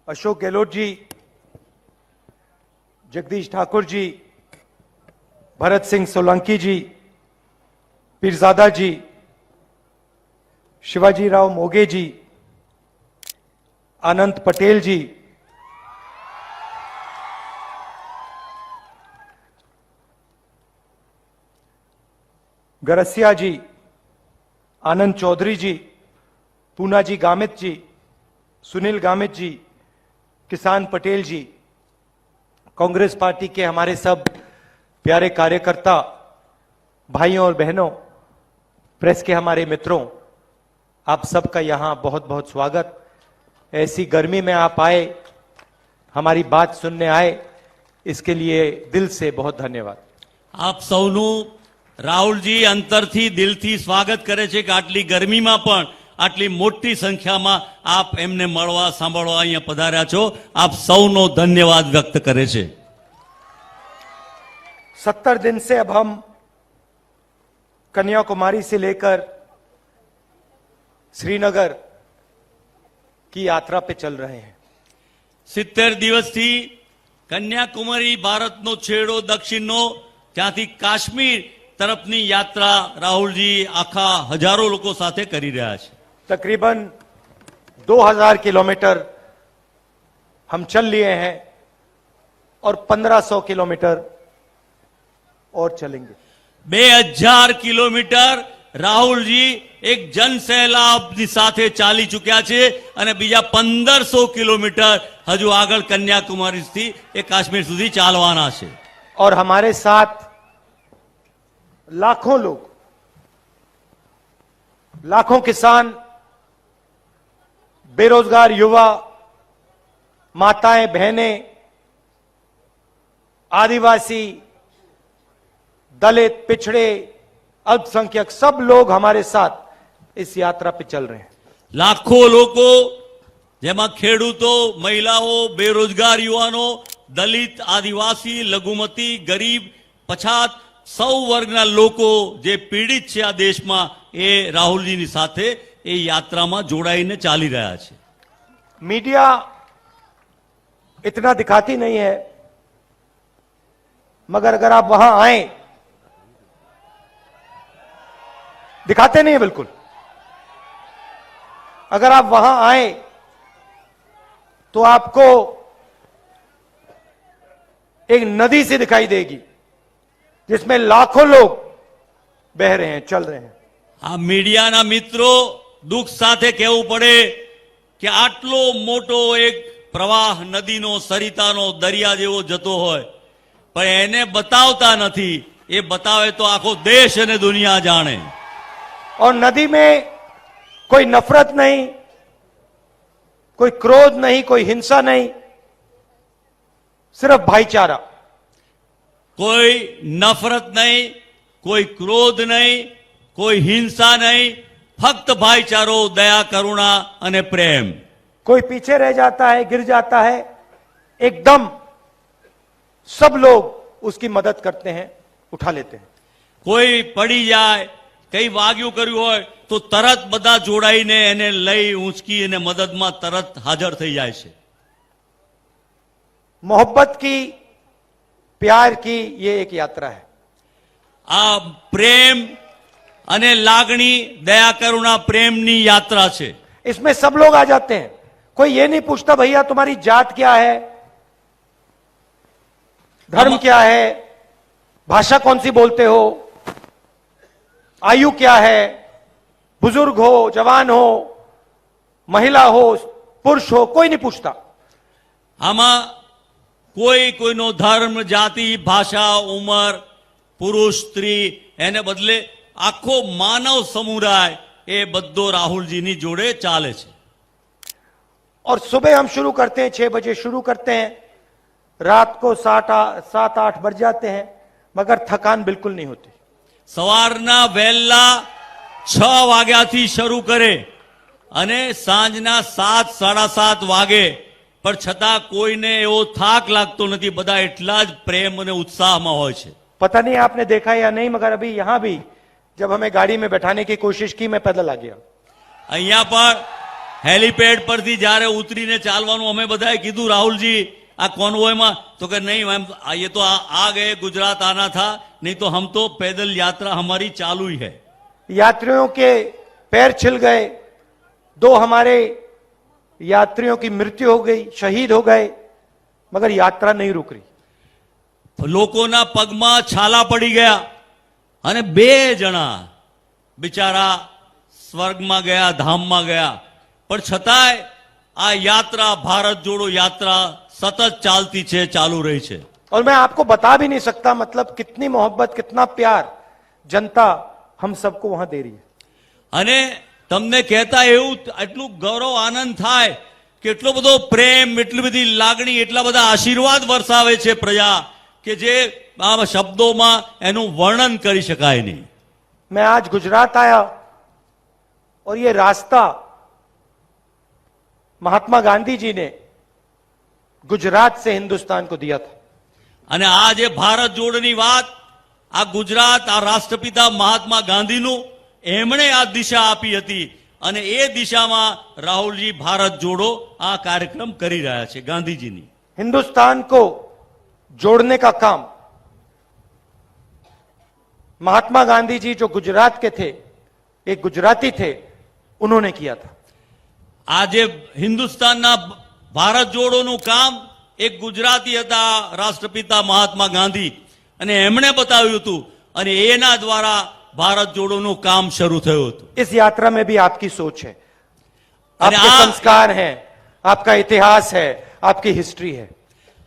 अशोक गहलोत जी, जगदीश ठाकुर जी, भरत सिंह सोलंकी जी, पीरजादा जी, शिवाजी राव मोगे जी, अनंत पटेल जी, गरसिया जी, आनंद चौधरी जी, पूना जी गामित जी, सुनील गामित जी, किसान पटेल जी, कांग्रेस पार्टी के हमारे सब प्यारे कार्यकर्ता, भाइयों और बहनों, प्रेस के हमारे मित्रों, आप सबका यहां बहुत बहुत स्वागत। ऐसी गर्मी में आप आए, हमारी बात सुनने आए, इसके लिए दिल से बहुत धन्यवाद। आप સૌનું રાહુલજી અંતરથી દિલથી સ્વાગત કરે છે કે આટલી ગરમીમાં પણ આટલી મોટી સંખ્યામાં આપ એમને મળવા સાંભળવા અહીંયા પધાર્યા છો। આપ સૌનો ધન્યવાદ વ્યક્ત કરે છે। 70 दिन से अब हम कन्याकुमारी से लेकर श्रीनगर की यात्रा पे चल रहे हैं। 70 દિવસથી કન્યાકુમારી ભારતનો છેડો દક્ષિણનો ત્યાંથી કાશ્મીર तरफनी यात्रा राहुलजी आखा हजारों लोगों साथे करी रहा है। तकरीबन 2000 किलोमीटर हम चल लिए हैं और 1500 किलोमीटर और चलेंगे। 2000 किलोमीटर राहुलजी एक जन सैलाब साथे चाली चुक्या छे अने बीजा 1500 किलोमीटर हजू आगळ कन्याकुमारी थी ए काश्मीर सुधी चालवाना छे। और हमारे साथ लाखों लोग, लाखों किसान, बेरोजगार युवा, माताएं, बहनें, आदिवासी, दलित, पिछड़े, अल्पसंख्यक, सब लोग हमारे साथ इस यात्रा पे चल रहे हैं। लाखों लोगों जेमा खेडूतो, महिलाओं, बेरोजगार युवानो, दलित, आदिवासी, लघुमती, गरीब, पछात सौ वर्गना लोको जे पीड़ित छे आ देश में ए राहुलजी नी साथे ए यात्रा में जोड़ाईने चाली रहा छे। मीडिया इतना दिखाती नहीं है, मगर अगर आप वहां आए, दिखाते नहीं है बिल्कुल। अगर आप वहां आए तो आपको एक नदी से दिखाई देगी जिसमें लाखों लोग बह रहे हैं, चल रहे हैं। आ मीडिया ना मित्रों दुख साथे कहવું પડે કે આટલો મોટો એક પ્રવાહ નદીનો, સરિતાનો, દરિયા જેવો જતો હોય પણ એને બતાવતા નથી। એ બતાવે તો આખો દેશ અને દુનિયા જાણે। और नदी में कोई नफरत नहीं, कोई क्रोध नहीं, कोई हिंसा नहीं, सिर्फ भाईचारा। कोई नफरत नहीं, कोई क्रोध नहीं, कोई हिंसा नहीं, फक्त भाईचारो, दया, करुणा अने प्रेम। कोई पीछे रह जाता है, गिर जाता है, एकदम सब लोग उसकी मदद करते हैं, उठा लेते हैं। कोई पड़ी जाए, कई वाग्यू कर्યું હોય तो तरत बधा जोड़ाईने एने लई ऊंचकी एने मददमां तरत हाजर थई जाय छे। मोहब्बत की, प्यार की ये एक यात्रा है। आ प्रेम अने लागणी, दया, करुणा, प्रेमनी यात्रा छे। इसमें सब लोग आ जाते हैं। कोई ये नहीं पूछता भैया तुम्हारी जात क्या है, धर्म क्या है, भाषा कौन सी बोलते हो, आयु क्या है, बुजुर्ग हो, जवान हो, महिला हो, पुरुष हो, कोई नहीं पूछता। आमा कोई कोईनो धर्म, जाति, भाषा, उमर, पुरुष, स्त्री एने बदले आखो मानव समुदाय ए बद्दो राहुलजी नी जोड़े चाले छे। और सुबह हम शुरू करते हैं, 6 बजे शुरू करते हैं, रात को 7-8 बज जाते हैं, मगर थकान बिल्कुल नहीं होती। सवारना वहेला 6 वाग्याथी शुरू करे अने सांजना 7-7:30 वागे पर छता कोईने एवो थाक लागतो नहीं। बधा एटला ज प्रेम अने उत्साह में होय छे। पता नहीं आपने देखा या नहीं, मगर अभी यहां भी जब हमें गाड़ी में बैठाने की कोशिश की, मैं पैदल आ गया। अहींया पण હેલીપેડ પરથી જ્યારે ઉતરીને ચાલવાનું અમે બધાએ કીધું રાહુલજી આ કોન્વોયમાં તો કે નહીં મેમ ये तो आ गए गुजरात आना था नहीं तो हम तो पैदल यात्रा हमारी चालू ही है। यात्रियों के पैर छिल गए, 2 हमारे यात्रियों की मृत्यु हो गई, शहीद हो गए, मगर यात्रा नहीं रुक रही। લોકોના પગમાં છાલા પડી ગયા અને 2 જણા બિચારા સ્વર્ગમાં ગયા, ધામમાં ગયા, પણ છતાંય આ યાત્રા ભારત જોડો યાત્રા સતત ચાલતી છે, ચાલુ રહી છે। और मैं आपको बता भी नहीं सकता मतलब कितनी मोहब्बत, कितना प्यार जनता हम सबको वहां दे रही है। અને તમને કહેતા એવું એટલું ગૌરવ આનંદ થાય કે એટલો બધો પ્રેમ, એટલી બધી લાગણી, એટલા બધા આશીર્વાદ વરસાવે છે પ્રજા કે જે આ શબ્દોમાં એનું વર્ણન કરી શકાય નહીં। मैं आज गुजरात आया और ये रास्ता महात्मा गांधी जी ने गुजरात से हिंदुस्तान को दिया था। અને આ જે ભારત જોડની વાત આ ગુજરાત, આ રાષ્ટ્રપિતા મહાત્મા ગાંધીનું એમણે આ દિશા આપી હતી અને એ દિશામાં રાહુલજી ભારત જોડો આ કાર્યક્રમ કરી રહ્યા છે ગાંધીજીની। हिंदुस्तान को जोड़ने का काम महात्मा गांधी जी जो गुजरात के थे, एक गुजराती थे, उन्होंने किया था। આજે હિન્દુસ્તાનના ભારત જોડોનું કામ એક ગુજરાતી હતા રાષ્ટ્રપિતા મહાત્મા ગાંધી અને એમણે બતાવ્યું હતું અને એના દ્વારા ભારત જોડોનું કામ શરૂ થયું હતું। इस यात्रा में भी आपकी सोच है, अरे आपके आप- संस्कार है, आपका इतिहास है, आपकी हिस्ट्री है।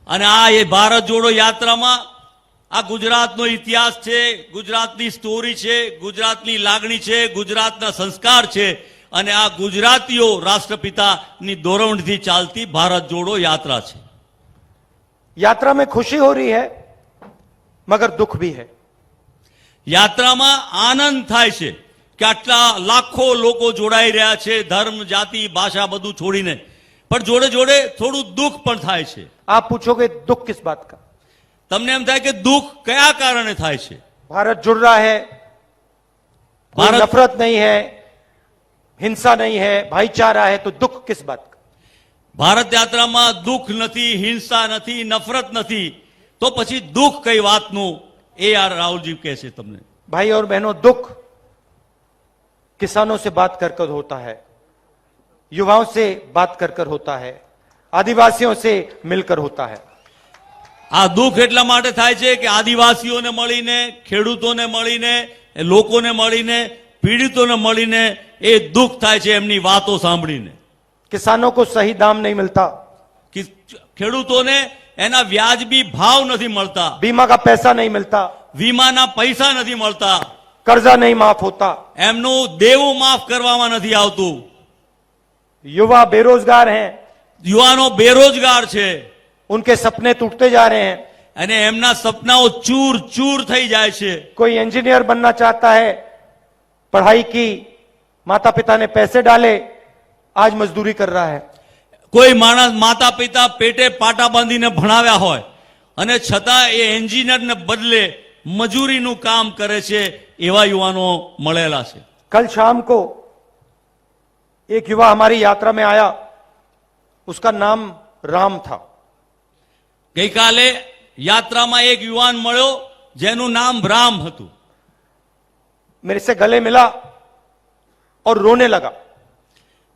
અને આ એ ભારત જોડો યાત્રામાં આ ગુજરાતનો ઇતિહાસ છે, ગુજરાતની સ્ટોરી છે, ગુજરાતની લાગણી છે, ગુજરાતના સંસ્કાર છે અને આ ગુજરાતીઓ રાષ્ટ્રપિતાની દોરવણીથી ચાલતી ભારત જોડો યાત્રા છે। यात्रा में खुशी हो रही है मगर दुख भी है। યાત્રામાં આનંદ થાય છે કે આટલા લાખો લોકો જોડાઈ રહ્યા છે, ધર્મ, જાતિ, ભાષા બધું છોડીને, પણ જોડે જોડે થોડું દુઃખ પણ થાય છે। आप पूछोगे दुख किस बात का? તમને એમ થાય કે દુઃખ કયા કારણે થાય છે? भारत जुड़ रहा है, कोई भारत- नफरत नहीं है, हिंसा नहीं है, भाईचारा है, तो दुख किस बात का? ભારત યાત્રામાં દુઃખ નથી, હિંસા નથી, નફરત નથી, તો પછી દુઃખ કઈ વાતનું એ આ રાહુલજી કહે છે તમને। भाई और बहनों, दुख किसानों से बात कर कर होता है, युवाओं से बात कर कर होता है, आदिवासियों से मिलकर होता है। આ દુઃખ એટલા માટે થાય છે કે આદિવાસીઓને મળીને, ખેડૂતોને મળીને, લોકોને મળીને, પીડિતોને મળીને એ દુઃખ થાય છે એમની વાતો સાંભળીને। किसानों को सही दाम नहीं मिलता, કે ખેડૂતોને એના વ્યાજબી ભાવ નથી મળતા, बीमा का पैसा नहीं मिलता, વીમાના પૈસા નથી મળતા, कर्जा नहीं माफ होता, એમનું દેવું માફ કરવામાં નથી આવતું, युवा बेरोजगार हैं, યુવાનો બેરોજગાર છે उनके सपने टूटते जा रहे हैं। અને એમના સપનાઓ ચૂર ચૂર થઈ જાય છે। कोई इंजीनियर बनना चाहता है, पढ़ाई की, माता पिता ने पैसे डाले, आज मजदूरी कर रहा है। કોઈ માણસ માતા પિતા પેટે પાટા બાંધીને ભણાવ્યા હોય અને છતાં એ એન્જિનિયરને બદલે મજૂરીનું કામ કરે છે એવા યુવાનો મળેલા છે। कल शाम को एक युवा हमारी यात्रा में आया, उसका नाम राम था। ગઈકાલે યાત્રામાં એક યુવાન મળ્યો જેનું નામ રામ હતું। मेरे से गले मिला और रोने लगा।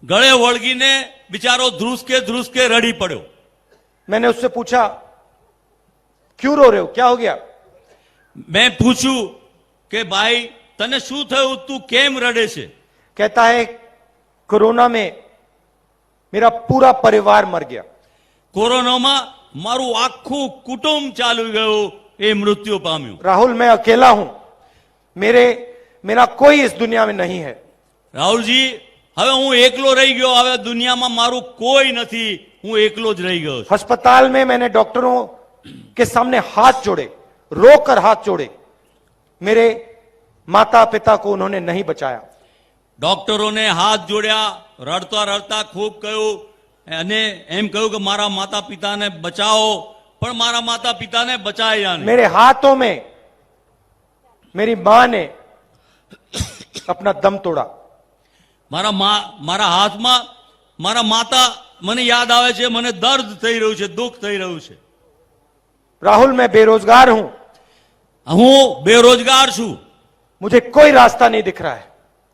ગળે વળગીને બિચારો ધ્રુસકે રડી પડ્યો। मैंने उससे पूछा, क्यों रो रहे हो, क्या हो गया? મેં પૂછ્યું કે ભાઈ તને શું થયું, તું કેમ રડે છે? कहता है, कोरोना में मेरा पूरा परिवार मर गया। કોરોનામાં મારું આખું કુટુંબ ચાલ્યું ગયું, એ મૃત્યુ પામ્યું। राहुल, मैं अकेला हूं, मेरा कोई इस दुनिया में नहीं है। રાહુલજી હવે હું એકલો રહી ગયો, હવે દુનિયામાં મારું કોઈ નથી, હું એકલો જ રહી ગયો છું। अस्पताल में मैंने डॉक्टरों के सामने हाथ जोड़े, रोकर हाथ जोड़े, मेरे माता पिता को उन्होंने नहीं बचाया। ડોક્ટરોને હાથ જોડ્યા, રડતા રડતા ખૂબ કહ્યું અને એમ કહ્યું કે મારા માતા પિતાને બચાવો, પણ મારા માતા પિતાને બચાયા નહીં। मेरे हाथों में मेरी मां ने अपना दम तोड़ा। મારા હાથમાં મારા માતા મને યાદ આવે છે, મને દર્દ થઈ રહ્યું છે, દુઃખ થઈ રહ્યું છે. राहुल, मैं बेरोजगार हूं, હું બેરોજગાર છું, मुझे कोई रास्ता नहीं दिख रहा है.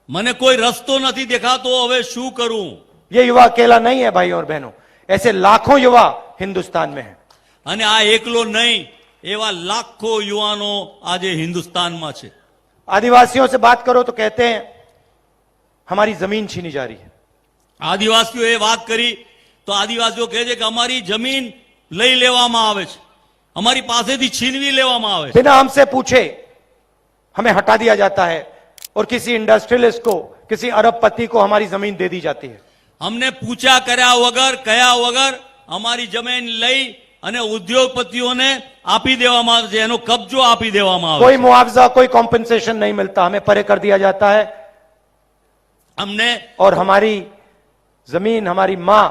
મને કોઈ રસ્તો નથી દેખાતો, હવે શું કરું? ये युवा अकेला नहीं है भाइयों और बहनों, ऐसे लाखों युवा हिंदुस्तान में हैं. અને આ એકલો નહીં, એવા લાખો યુવાનો આજે હિન્દુસ્તાનમાં છે. आदिवासियों से बात करो तो कहते हैं हमारी जमीन छीनी जा रही है. આદિવાસીઓએ વાત કરી તો આદિવાસીઓ કહે છે કે અમારી જમીન લઈ લેવામાં આવે છે, અમારી પાસેથી છીનવી લેવામાં આવે છે. बिना हमसे पूछे हमें हटा दिया जाता है और किसी इंडस्ट्रियलिस्ट को, किसी अरबपति को हमारी जमीन दे दी जाती है. અમને પૂછ્યા કર્યા વગર, કયા વગર અમારી જમીન લઈ અને ઉદ્યોગપતિઓને આપી દેવામાં આવે છે, એનો કબજો આપી દેવામાં આવે कोई છે. मुआवजा, कोई कॉम्पेंसेशन नहीं मिलता, हमें परे कर दिया जाता है અમને और हमारी जमीन, हमारी मां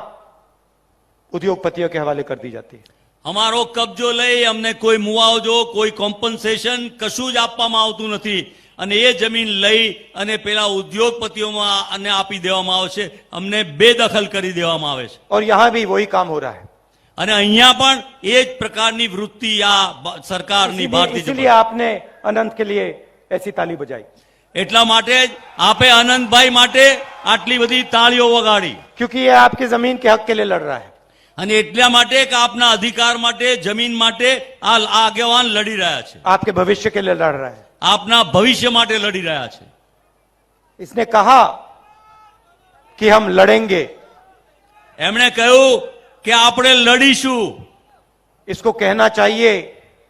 उद्योगपतियों के हवाले कर दी जाती है. અમારો કબજો લઈ અમને કોઈ મુઆવજો, કોઈ કોમ્પન્સેશન કશું જ આપવામાં આવતું નથી, અને એ જમીન લઈ અને પેલા ઉદ્યોગપતિઓમાં અને આપી દેવામાં આવે છે, અમને બેદખલ કરી દેવામાં આવે છે. और यहां भी वही काम हो रहा है. અને અહીંયા પણ એ જ પ્રકારની વૃત્તિ આ સરકારની ભારતીય इसीलिए आपने अनंत के लिए ऐसी ताली बजाई, એટલા માટે જ આપે આનંદભાઈ માટે આટલી બધી તાળીઓ વગાડી, क्योंकि ये आपकी जमीन के हक के लिए लड़ रहा है. અને એટલા માટે કે આપના અધિકાર માટે, જમીન માટે આ આગેવાન લડી રહ્યા છે, आपके भविष्य के लिए लड़ रहा है. આપના ભવિષ્ય માટે લડી રહ્યા છે. इसने कहा कि हम लड़ेंगे, એમણે કહ્યું કે આપણે લડીશું, इसको कहना चाहिए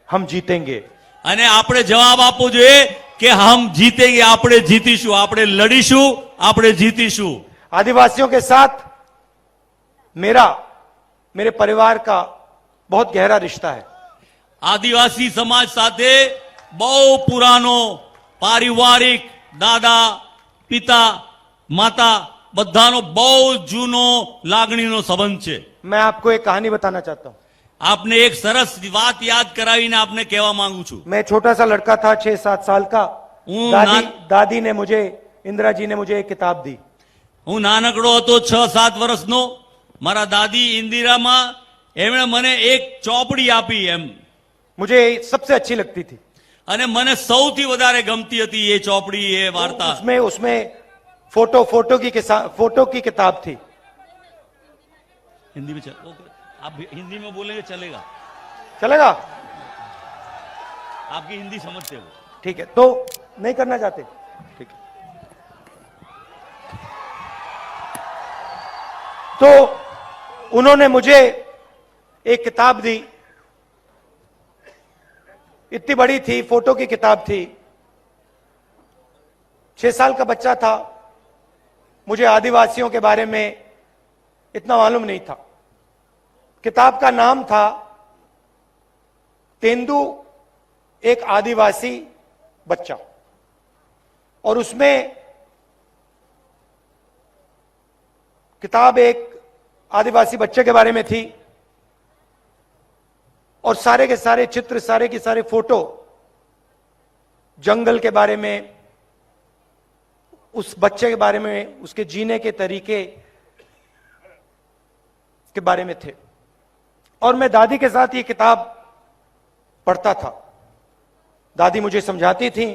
हम जीतेंगे. અને આપણે જવાબ આપવો જોઈએ કે હમ જીતેંગે, આપણે જીતીશું, આપણે લડીશું, આપણે જીતીશું. आदिवासियों के साथ मेरे परिवार का बहुत गहरा रिश्ता है. આદિવાસી સમાજ સાથે બહુ પુરાનો પારિવારિક, દાદા, પિતા, માતા બધાનો બહુ જૂનો લાગણીનો સંબંધ છે. मैं आपको एक कहानी बताना चाहता हूं. આપને એક સરસ વાત યાદ કરાવીને આપને કહેવા માંગુ છું. मैं छोटा सा लड़का था, 6-7 साल का. दादी ने मुझे, इंदिरा जी ने मुझे एक किताब दी. હું નાનકડો હતો, 6-7 વર્ષનો. મારા દાદી ઇન્દિરામાં એમણે મને એક ચોપડી આપી એમ, मुझे सबसे अच्छी लगती थी. અને મને સૌથી વધારે ગમતી હતી એ ચોપડી, એ વાર્તા. उसमें फोटो की किताब थी. हिंदी में ओके, आप हिंदी में बोलेंगे चलेगा, चलेगा? आपकी हिंदी समझते हो. ठीक है, तो नहीं करना चाहते? ठीक है. तो उन्होंने मुझे एक किताब दी, इतनी बड़ी थी, फोटो की किताब थी. 6 साल का बच्चा था, मुझे आदिवासियों के बारे में इतना मालूम नहीं था. किताब का नाम था तेंदु, एक आदिवासी बच्चा, और उसमें किताब एक आदिवासी बच्चे के बारे में थी, और सारे के सारे चित्र, सारे के सारे फोटो जंगल के बारे में, उस बच्चे के बारे में, उसके जीने के तरीके के बारे में थे. और मैं दादी के साथ ये किताब पढ़ता था. दादी मुझे समझाती थी,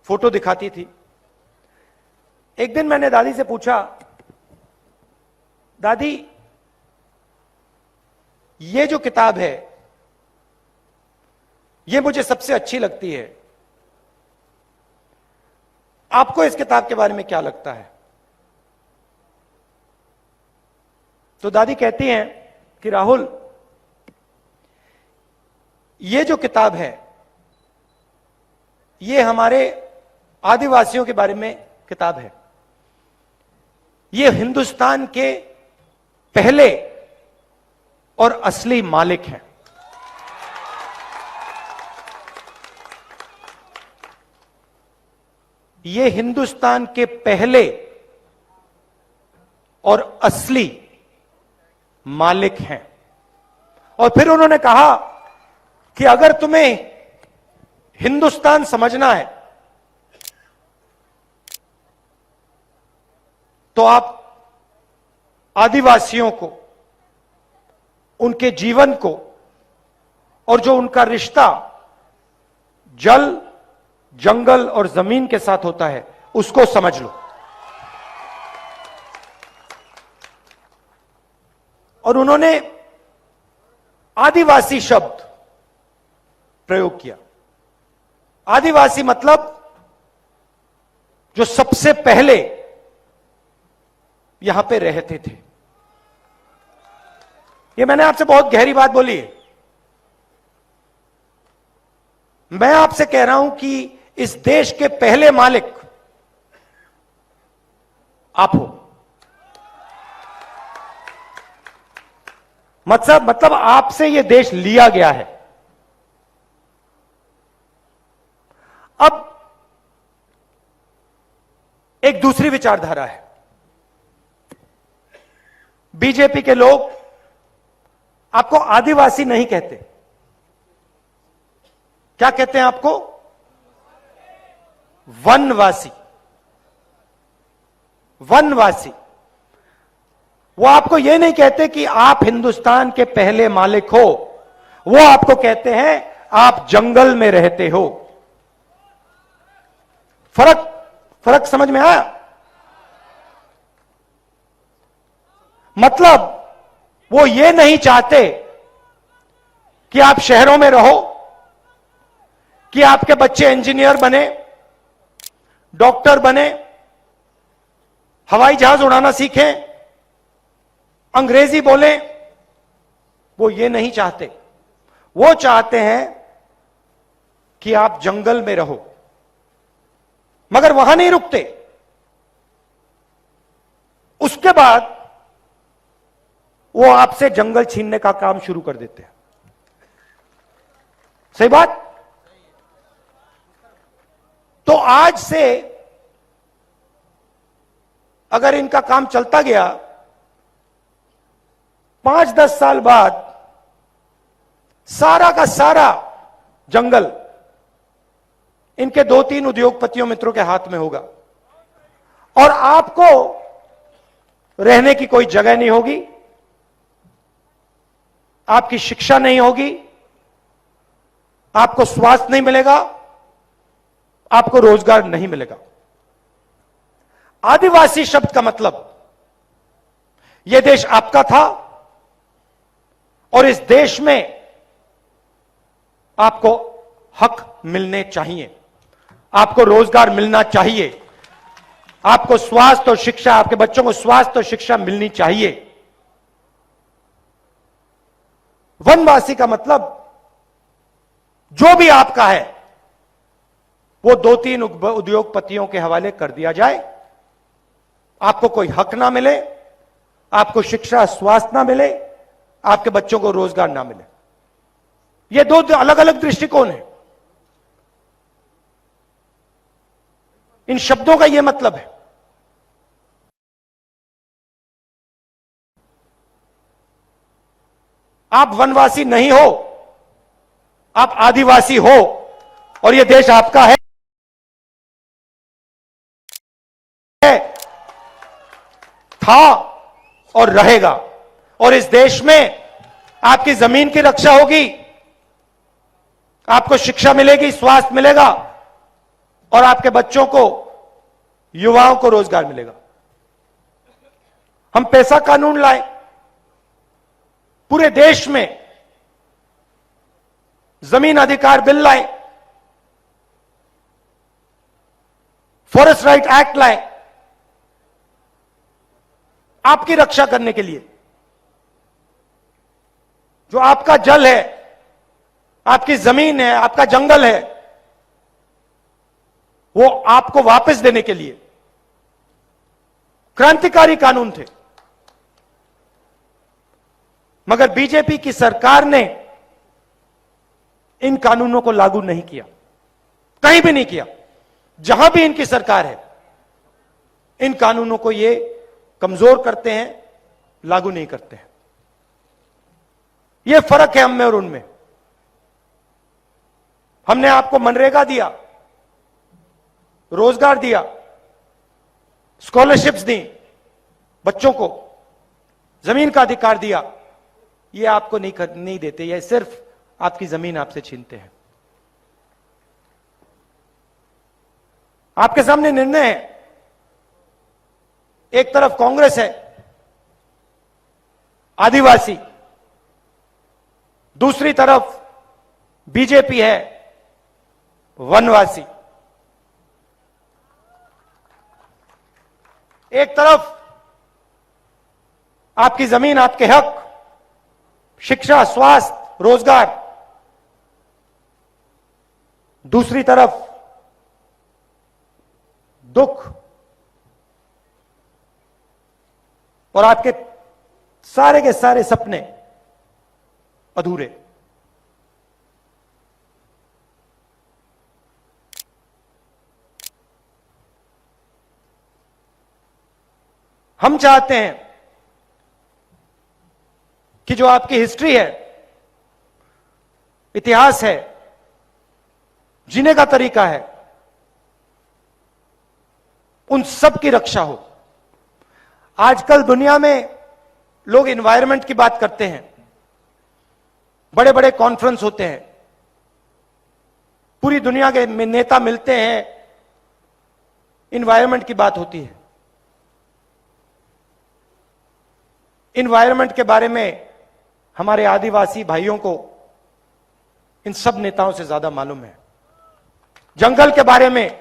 फोटो दिखाती थी. एक दिन मैंने दादी से पूछा, दादी ये जो किताब है ये मुझे सबसे अच्छी लगती है, आपको इस किताब के बारे में क्या लगता है? तो दादी कहती हैं कि राहुल, ये जो किताब है ये हमारे आदिवासियों के बारे में किताब है. ये हिंदुस्तान के पहले और असली मालिक हैं. ये हिंदुस्तान के पहले और असली मालिक हैं. और फिर उन्होंने कहा कि अगर तुम्हें हिंदुस्तान समझना है तो आप आदिवासियों को, उनके जीवन को और जो उनका रिश्ता जल, जंगल और जमीन के साथ होता है उसको समझ लो। और उन्होंने आदिवासी शब्द प्रयोग किया। आदिवासी मतलब जो सबसे पहले यहां पे रहते थे। ये मैंने आपसे बहुत गहरी बात बोली है। मैं आपसे कह रहा हूं कि इस देश के पहले मालिक आप हो। मतलब आपसे यह देश लिया गया है। अब एक दूसरी विचारधारा है। बीजेपी के लोग आपको आदिवासी नहीं कहते। क्या कहते हैं आपको? वनवासी। वनवासी। वो आपको यह नहीं कहते कि आप हिंदुस्तान के पहले मालिक हो, वो आपको कहते हैं आप जंगल में रहते हो। फर्क समझ में आया? मतलब वो ये नहीं चाहते कि आप शहरों में रहो, कि आपके बच्चे इंजीनियर बने, डॉक्टर बने, हवाई जहाज उड़ाना सीखें, अंग्रेजी बोलें। वो ये नहीं चाहते। वो चाहते हैं कि आप जंगल में रहो। मगर वहां नहीं रुकते। उसके बाद वो आपसे जंगल छीनने का काम शुरू कर देते हैं। सही बात? तो आज से अगर इनका काम चलता गया, 5-10 साल बाद सारा का सारा जंगल इनके 2-3 उद्योगपतियों मित्रों के हाथ में होगा और आपको रहने की कोई जगह नहीं होगी, आपकी शिक्षा नहीं होगी, आपको स्वास्थ्य नहीं मिलेगा, आपको रोजगार नहीं मिलेगा। आदिवासी शब्द का मतलब यह देश आपका था और इस देश में आपको हक मिलने चाहिए, आपको रोजगार मिलना चाहिए, आपको स्वास्थ्य और शिक्षा, आपके बच्चों को स्वास्थ्य और शिक्षा मिलनी चाहिए। वनवासी का मतलब जो भी आपका है वो 2-3 उद्योगपतियों के हवाले कर दिया जाए, आपको कोई हक ना मिले, आपको शिक्षा स्वास्थ्य ना मिले, आपके बच्चों को रोजगार ना मिले। ये 2 अलग अलग दृष्टिकोण है। इन शब्दों का यह मतलब है। आप वनवासी नहीं हो, आप आदिवासी हो और यह देश आपका है, था और रहेगा। और इस देश में आपकी जमीन की रक्षा होगी, आपको शिक्षा मिलेगी, स्वास्थ्य मिलेगा और आपके बच्चों को, युवाओं को रोजगार मिलेगा। हम पैसा कानून लाए, पूरे देश में जमीन अधिकार बिल लाए, फॉरेस्ट राइट एक्ट लाए, आपकी रक्षा करने के लिए। जो आपका जल है, आपकी जमीन है, आपका जंगल है, वो आपको वापस देने के लिए क्रांतिकारी कानून थे। मगर बीजेपी की सरकार ने इन कानूनों को लागू नहीं किया, कहीं भी नहीं किया। जहां भी इनकी सरकार है, इन कानूनों को ये कमजोर करते हैं, लागू नहीं करते हैं। यह फर्क है हम में और उनमें। हमने आपको मनरेगा दिया, रोजगार दिया, स्कॉलरशिप्स दी बच्चों को, जमीन का अधिकार दिया, ये आपको नहीं देते, ये सिर्फ आपकी जमीन आपसे छीनते हैं। आपके सामने निर्णय है, एक तरफ कांग्रेस है आदिवासी, दूसरी तरफ बीजेपी है वनवासी। एक तरफ आपकी जमीन, आपके हक, शिक्षा, स्वास्थ्य, रोजगार, दूसरी तरफ दुख और आपके सारे के सारे सपने अधूरे। हम चाहते हैं कि जो आपकी हिस्ट्री है, इतिहास है, जीने का तरीका है, उन सब की रक्षा हो। आजकल दुनिया में लोग एनवायरनमेंट की बात करते हैं, बड़े बड़े कॉन्फ्रेंस होते हैं, पूरी दुनिया के नेता मिलते हैं, एनवायरनमेंट की बात होती है। एनवायरनमेंट के बारे में हमारे आदिवासी भाइयों को इन सब नेताओं से ज्यादा मालूम है। जंगल के बारे में,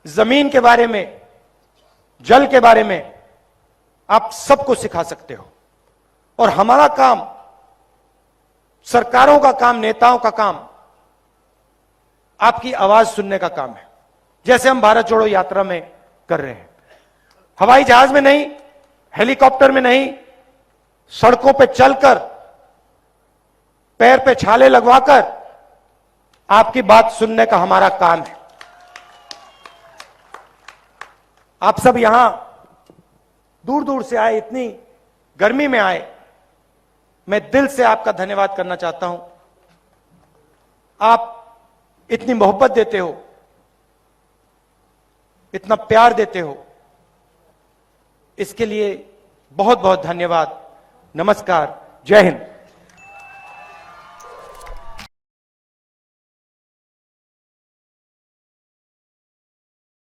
जमीन के बारे में, जल के बारे में आप सबको सिखा सकते हो। और हमारा काम, सरकारों का काम, नेताओं का काम आपकी आवाज सुनने का काम है, जैसे हम भारत जोड़ो यात्रा में कर रहे हैं। हवाई जहाज में नहीं, हेलीकॉप्टर में नहीं, सड़कों पे चलकर, पैर पे छाले लगवाकर आपकी बात सुनने का हमारा काम है। आप सब यहां दूर दूर से आए, इतनी गर्मी में आए, मैं दिल से आपका धन्यवाद करना चाहता हूं। आप इतनी मोहब्बत देते हो, इतना प्यार देते हो, इसके लिए बहुत बहुत धन्यवाद। नमस्कार, जय हिंद।